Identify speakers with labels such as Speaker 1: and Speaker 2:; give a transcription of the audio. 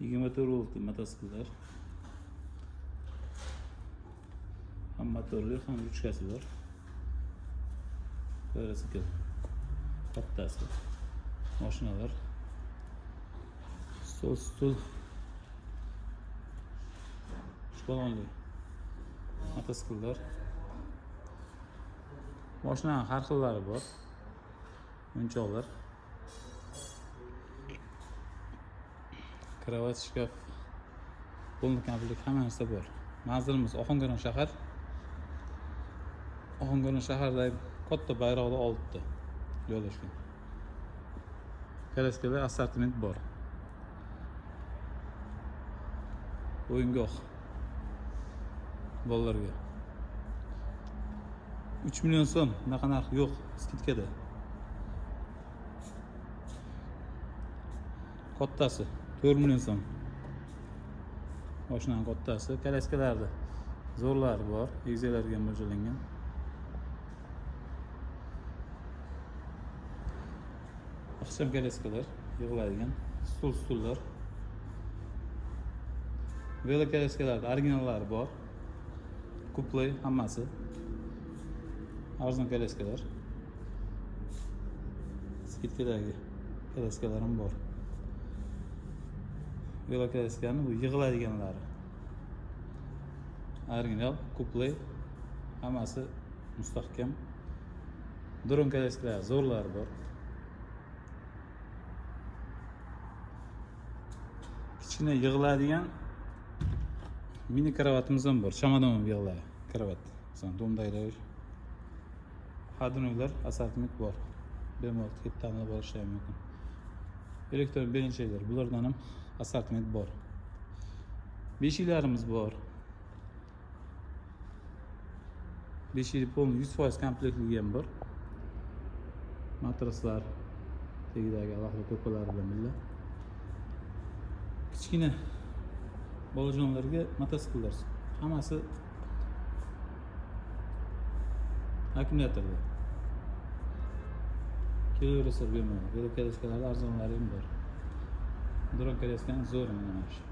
Speaker 1: 24 voltli mototsikllar. Ham motorli, ham ruchkasi bor. Quadrotsikl kattasi. Mashinalar. Stul. Shkolonli mototsikllar. Mashinaning har xillari bor. O'yinchoqlar. Kravat, shkaf, polni komplet hamma narsa bor. Manzilimiz Ohangaron shahar. Ohangaron shahardagi katta bayroqda oldida joylashgan. Kalaskalar assortiment bor. O'yingoh bolalarga 3 million so'm bunaqa narx yo'q, skidkada. Kattasi 4 million so'm. Mashinaning kattasi, kalaskalarda zo'rlari bor, egizaklarga mo'ljallangan. Ixcham kalaskalar, yig'iladigan stullar. Velo kalaskalarda originallari bor. Kuplay hammasi. Arzon kalaskalar. Skidkadagi kalaskalarim bor. Velo kalaskalarning bu yig'iladiganlari. Original, kuplay hammasi mustahkam. Dron kalaskalar zo'rlari bor. Kichkina yig'iladigan mini kravatimiz ham bor. Chamadon yig'iladi kravat. Masalan, domdaylar, hadronlar assortiment bor. Bemalol kelib tanlab olishlari mumkin. Elektron belinchaklar, bulardan ham assortiment bor. Beshiklarimiz bor. Beshik polni 100% komplettligi ham bor. Matraslar, tagidagi alohida ko'rpalar bilan birga. Kichkina bolajonlarga mototsikllar hammasi akkumulyatorda. Kelaversa bemalol. Velo kalaskalar arzonlari ham bor. Dron kalaskaning zo'ri mana shu.